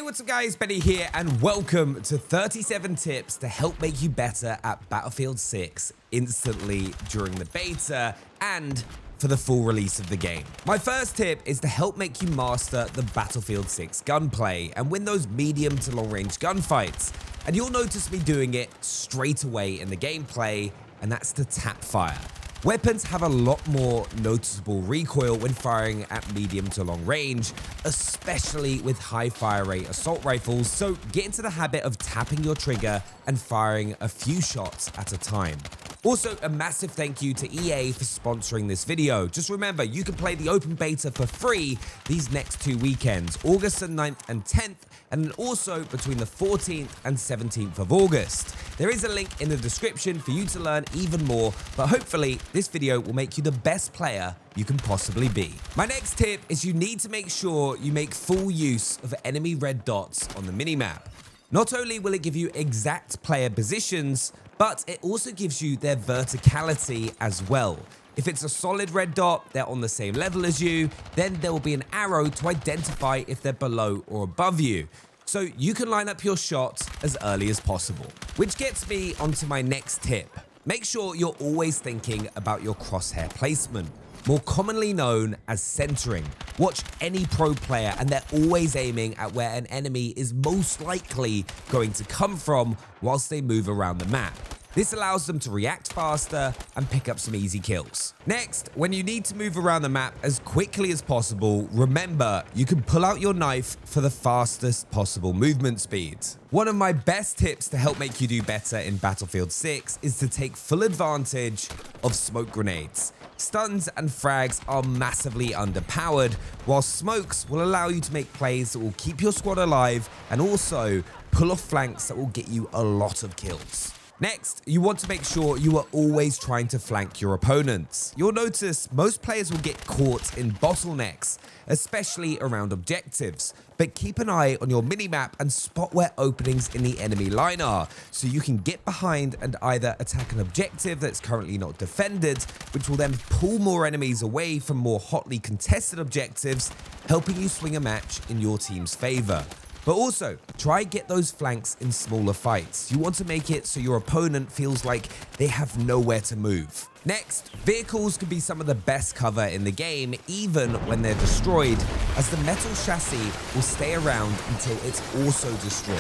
What's up guys, Benny here and welcome to 37 tips to help make you better at Battlefield 6 instantly during the beta and for the full release of the game. My first tip is to help make you master the Battlefield 6 gunplay and win those medium to long range gunfights. And you'll notice me doing it straight away in the gameplay, and that's to tap fire. Weapons have a lot more noticeable recoil when firing at medium to long range, especially with high fire rate assault rifles, so get into the habit of tapping your trigger and firing a few shots at a time. Also, a massive thank you to EA for sponsoring this video. Just remember, you can play the open beta for free these next 2 weekends, August the 9th and 10th, and then also between the 14th and 17th of August. There is a link in the description for you to learn even more, but hopefully this video will make you the best player you can possibly be. My next tip is you need to make sure you make full use of enemy red dots on the minimap. Not only will it give you exact player positions, but it also gives you their verticality as well. If it's a solid red dot, they're on the same level as you, then there will be an arrow to identify if they're below or above you. So you can line up your shots as early as possible. Which gets me onto my next tip. Make sure you're always thinking about your crosshair placement, more commonly known as centering. Watch any pro player and they're always aiming at where an enemy is most likely going to come from whilst they move around the map. This allows them to react faster and pick up some easy kills. Next, when you need to move around the map as quickly as possible, remember you can pull out your knife for the fastest possible movement speeds. One of my best tips to help make you do better in Battlefield 6 is to take full advantage of smoke grenades. Stuns and frags are massively underpowered, while smokes will allow you to make plays that will keep your squad alive and also pull off flanks that will get you a lot of kills. Next, you want to make sure you are always trying to flank your opponents. You'll notice most players will get caught in bottlenecks, especially around objectives, but keep an eye on your minimap and spot where openings in the enemy line are, so you can get behind and either attack an objective that's currently not defended, which will then pull more enemies away from more hotly contested objectives, helping you swing a match in your team's favor. But also, try get those flanks in smaller fights. You want to make it so your opponent feels like they have nowhere to move. Next, vehicles can be some of the best cover in the game, even when they're destroyed, as the metal chassis will stay around until it's also destroyed.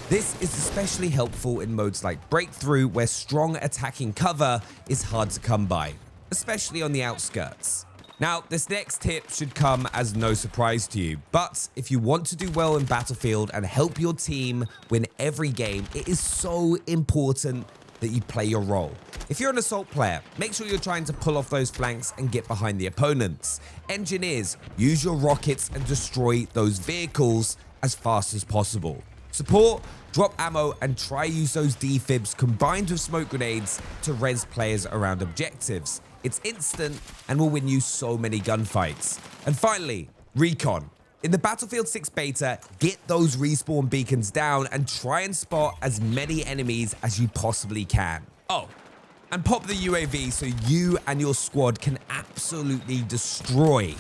This is especially helpful in modes like Breakthrough, where strong attacking cover is hard to come by, especially on the outskirts. Now, this next tip should come as no surprise to you, but if you want to do well in Battlefield and help your team win every game, it is so important that you play your role. If you're an assault player, make sure you're trying to pull off those flanks and get behind the opponents. Engineers, use your rockets and destroy those vehicles as fast as possible. Support, drop ammo and try use those defibs combined with smoke grenades to res players around objectives. It's instant and will win you so many gunfights. And finally, recon. In the Battlefield 6 beta, get those respawn beacons down and try and spot as many enemies as you possibly can. Oh, and pop the UAV so you and your squad can absolutely destroy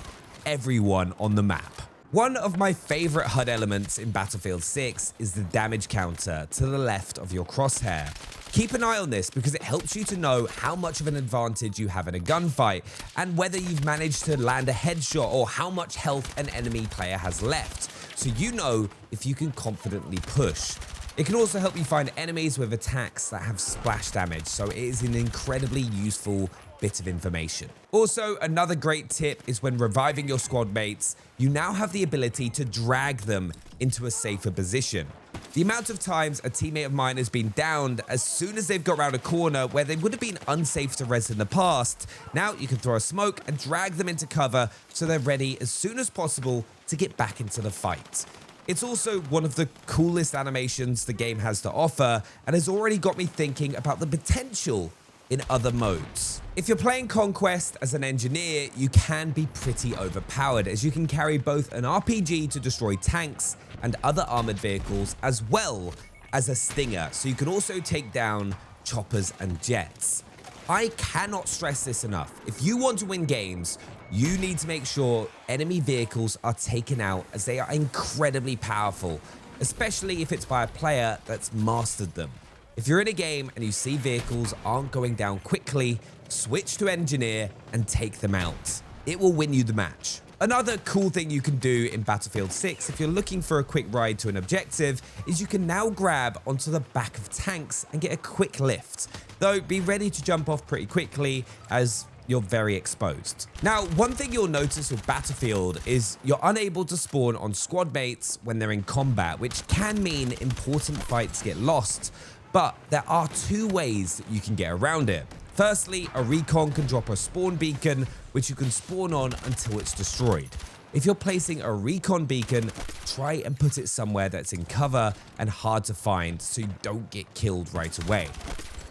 everyone on the map. One of my favorite HUD elements in Battlefield 6 is the damage counter to the left of your crosshair. Keep an eye on this because it helps you to know how much of an advantage you have in a gunfight and whether you've managed to land a headshot or how much health an enemy player has left, so you know if you can confidently push. It can also help you find enemies with attacks that have splash damage, so it is an incredibly useful bit of information. Also, another great tip is when reviving your squad mates, you now have the ability to drag them into a safer position. The amount of times a teammate of mine has been downed as soon as they've got around a corner where they would have been unsafe to res in the past, now you can throw a smoke and drag them into cover so they're ready as soon as possible to get back into the fight. It's also one of the coolest animations the game has to offer and has already got me thinking about the potential in other modes. If you're playing Conquest as an engineer, you can be pretty overpowered as you can carry both an RPG to destroy tanks and other armored vehicles as well as a Stinger, so you can also take down choppers and jets. I cannot stress this enough. If you want to win games, you need to make sure enemy vehicles are taken out, as they are incredibly powerful, especially if it's by a player that's mastered them. If you're in a game and you see vehicles aren't going down quickly, switch to engineer and take them out. It will win you the match. Another cool thing you can do in Battlefield 6 if you're looking for a quick ride to an objective is you can now grab onto the back of tanks and get a quick lift. Though be ready to jump off pretty quickly, as you're very exposed. Now, one thing you'll notice with Battlefield is you're unable to spawn on squad mates when they're in combat, which can mean important fights get lost, but there are two ways that you can get around it. Firstly, a recon can drop a spawn beacon, which you can spawn on until it's destroyed. If you're placing a recon beacon, try and put it somewhere that's in cover and hard to find so you don't get killed right away.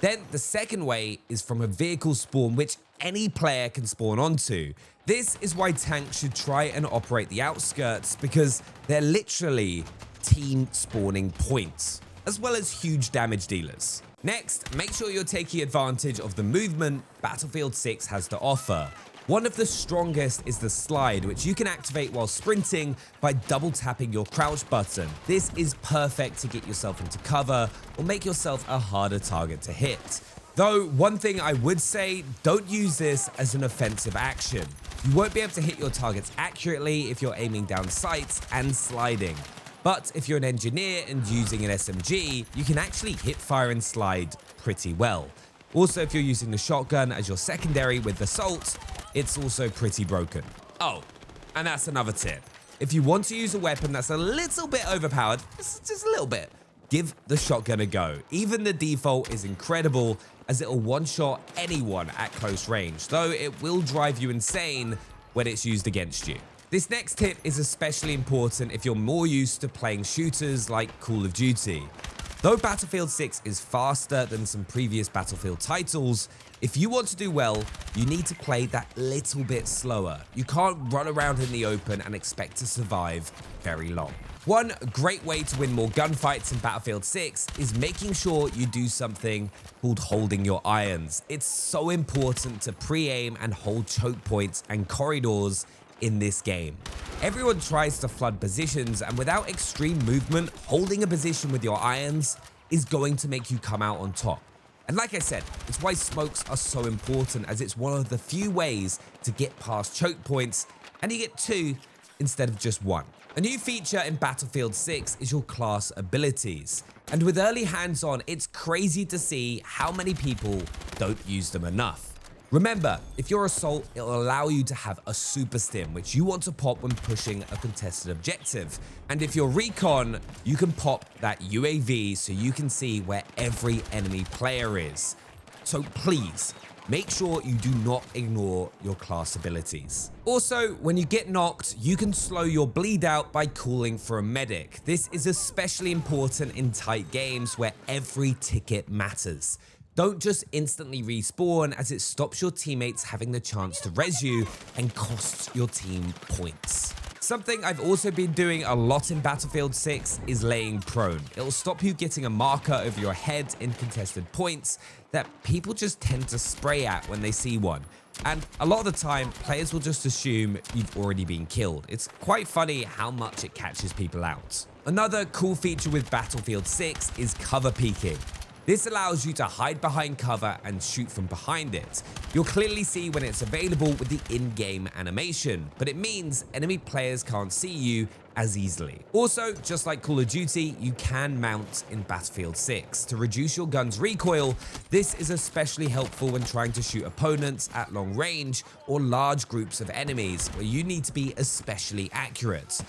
Then the second way is from a vehicle spawn, which any player can spawn onto. This is why tanks should try and operate the outskirts, because they're literally team spawning points, as well as huge damage dealers. Next, make sure you're taking advantage of the movement Battlefield 6 has to offer. One of the strongest is the slide, which you can activate while sprinting by double tapping your crouch button. This is perfect to get yourself into cover or make yourself a harder target to hit. Though, one thing I would say, don't use this as an offensive action. You won't be able to hit your targets accurately if you're aiming down sights and sliding. But if you're an engineer and using an SMG, you can actually hit fire and slide pretty well. Also, if you're using the shotgun as your secondary with assault, it's also pretty broken. Oh, and that's another tip. If you want to use a weapon that's a little bit overpowered, just a little bit, give the shotgun a go. Even the default is incredible, as it'll one-shot anyone at close range, though it will drive you insane when it's used against you. This next tip is especially important if you're more used to playing shooters like Call of Duty. Though Battlefield 6 is faster than some previous Battlefield titles, if you want to do well, you need to play that little bit slower. You can't run around in the open and expect to survive very long. One great way to win more gunfights in Battlefield 6 is making sure you do something called holding your irons. It's so important to pre-aim and hold choke points and corridors in this game. Everyone tries to flood positions, and without extreme movement, holding a position with your irons is going to make you come out on top. And like I said, it's why smokes are so important, as it's one of the few ways to get past choke points, and you get two instead of just one. A new feature in Battlefield 6 is your class abilities. And with early hands-on, it's crazy to see how many people don't use them enough. Remember, if you're Assault, it'll allow you to have a super stim, which you want to pop when pushing a contested objective. And if you're Recon, you can pop that UAV so you can see where every enemy player is. So please, make sure you do not ignore your class abilities. Also, when you get knocked, you can slow your bleed out by calling for a medic. This is especially important in tight games where every ticket matters. Don't just instantly respawn, as it stops your teammates having the chance to res you and costs your team points. Something I've also been doing a lot in Battlefield 6 is laying prone. It'll stop you getting a marker over your head in contested points that people just tend to spray at when they see one. And a lot of the time, players will just assume you've already been killed. It's quite funny how much it catches people out. Another cool feature with Battlefield 6 is cover peeking. This allows you to hide behind cover and shoot from behind it. You'll clearly see when it's available with the in-game animation, but it means enemy players can't see you as easily. Also, just like Call of Duty, you can mount in Battlefield 6. To reduce your gun's recoil, this is especially helpful when trying to shoot opponents at long range or large groups of enemies, where you need to be especially accurate.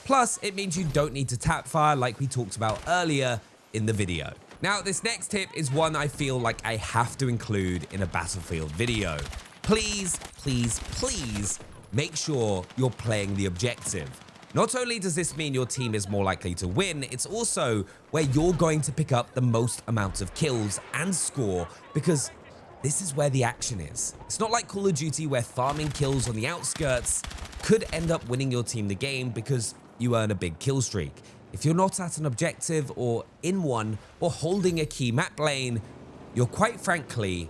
Plus, it means you don't need to tap fire like we talked about earlier in the video. Now, this next tip is one I feel like I have to include in a Battlefield video. Please, please, please make sure you're playing the objective. Not only does this mean your team is more likely to win, it's also where you're going to pick up the most amount of kills and score, because this is where the action is. It's not like Call of Duty, where farming kills on the outskirts could end up winning your team the game because you earn a big kill streak. If you're not at an objective or in one or holding a key map lane, you're quite frankly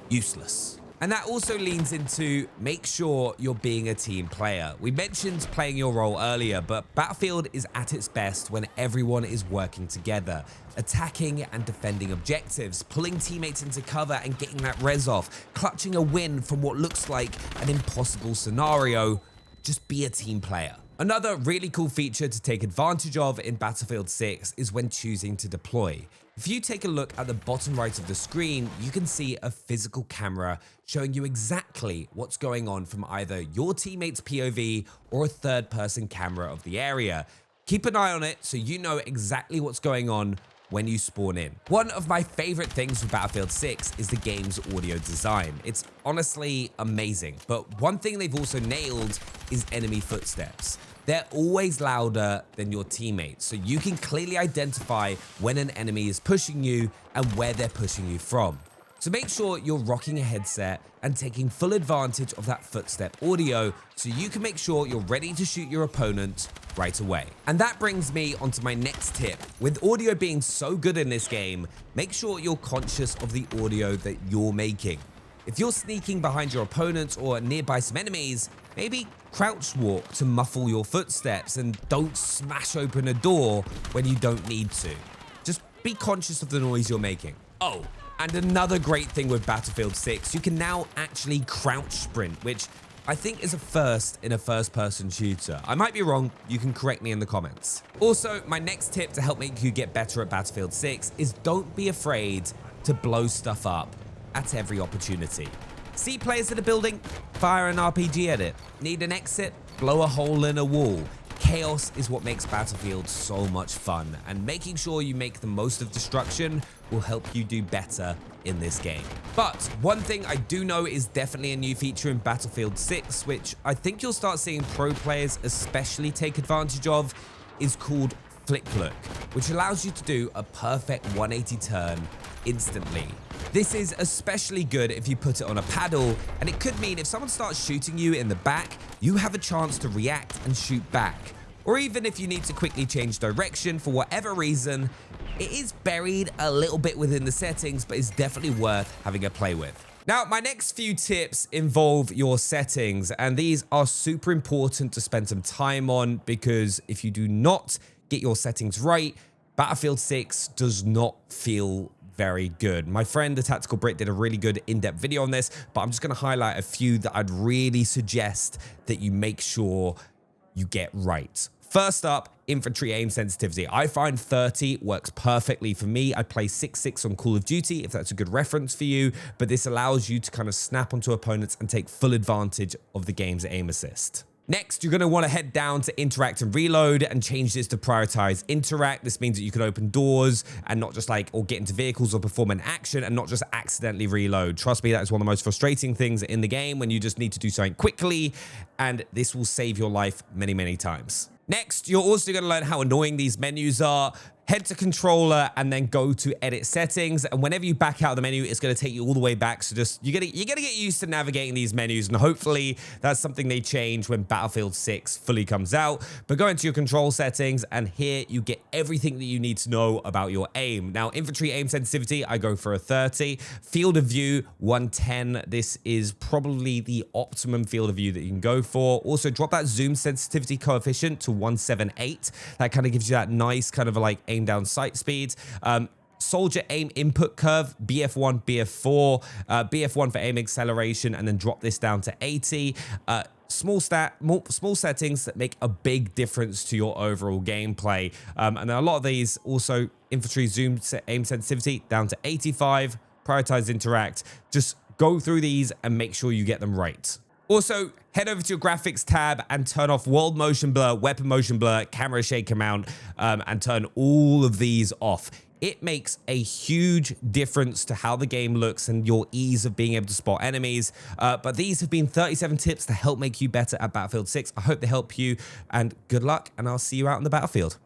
useless. And that also leans into make sure you're being a team player. We mentioned playing your role earlier, but Battlefield is at its best when everyone is working together, attacking and defending objectives, pulling teammates into cover and getting that res off, clutching a win from what looks like an impossible scenario. Just be a team player. Another really cool feature to take advantage of in Battlefield 6 is when choosing to deploy. If you take a look at the bottom right of the screen, you can see a physical camera showing you exactly what's going on from either your teammate's POV or a third-person camera of the area. Keep an eye on it so you know exactly what's going on when you spawn in. One of my favorite things with Battlefield 6 is the game's audio design. It's honestly amazing, but one thing they've also nailed is enemy footsteps. They're always louder than your teammates, so you can clearly identify when an enemy is pushing you and where they're pushing you from. So make sure you're rocking a headset and taking full advantage of that footstep audio so you can make sure you're ready to shoot your opponent right away. And that brings me onto my next tip. With audio being so good in this game, make sure you're conscious of the audio that you're making. If you're sneaking behind your opponents or nearby some enemies, maybe crouch walk to muffle your footsteps and don't smash open a door when you don't need to. Just be conscious of the noise you're making. Oh, and another great thing with Battlefield 6, you can now actually crouch sprint, which I think is a first in a first-person shooter. I might be wrong, you can correct me in the comments. Also, my next tip to help make you get better at Battlefield 6 is don't be afraid to blow stuff up at every opportunity. See players in a building? Fire an RPG at it. Need an exit? Blow a hole in a wall. Chaos is what makes Battlefield so much fun, and making sure you make the most of destruction will help you do better in this game. But one thing I do know is definitely a new feature in Battlefield 6, which I think you'll start seeing pro players especially take advantage of, is called Flick Look, which allows you to do a perfect 180 turn instantly. This is especially good if you put it on a paddle, and it could mean if someone starts shooting you in the back, you have a chance to react and shoot back. Or even if you need to quickly change direction for whatever reason, it is buried a little bit within the settings, but it's definitely worth having a play with. Now, my next few tips involve your settings, and these are super important to spend some time on because if you do not get your settings right, Battlefield 6 does not feel very good. My friend, the Tactical Brit, did a really good in-depth video on this, but I'm just going to highlight a few that I'd really suggest that you make sure you get right. First up, infantry aim sensitivity. I find 30 works perfectly for me. I play 6.6 on Call of Duty, if that's a good reference for you, but this allows you to kind of snap onto opponents and take full advantage of the game's aim assist. Next, you're going to want to head down to interact and reload and change this to prioritize interact. This means that you can open doors and not just or get into vehicles or perform an action and not just accidentally reload. Trust me, that is one of the most frustrating things in the game when you just need to do something quickly, and this will save your life many, many times. Next, you're also going to learn how annoying these menus are. Head to controller and then go to edit settings. And whenever you back out of the menu, it's going to take you all the way back. So just, you're going to get used to navigating these menus. And hopefully that's something they change when Battlefield 6 fully comes out. But go into your control settings and here you get everything that you need to know about your aim. Now, infantry aim sensitivity, I go for a 30. Field of view, 110. This is probably the optimum field of view that you can go for. Also, drop that zoom sensitivity coefficient to 178. That kind of gives you that nice kind of aim down sight speed. Soldier aim input curve, BF1, BF4, BF1 for aim acceleration, and then drop this down to 80. Small settings that make a big difference to your overall gameplay. And a lot of these also infantry zoom aim sensitivity down to 85, prioritize interact. Just go through these and make sure you get them right. Also, head over to your graphics tab and turn off world motion blur, weapon motion blur, camera shake amount, and turn all of these off. It makes a huge difference to how the game looks and your ease of being able to spot enemies. But these have been 37 tips to help make you better at Battlefield 6. I hope they help you, and good luck, and I'll see you out on the battlefield.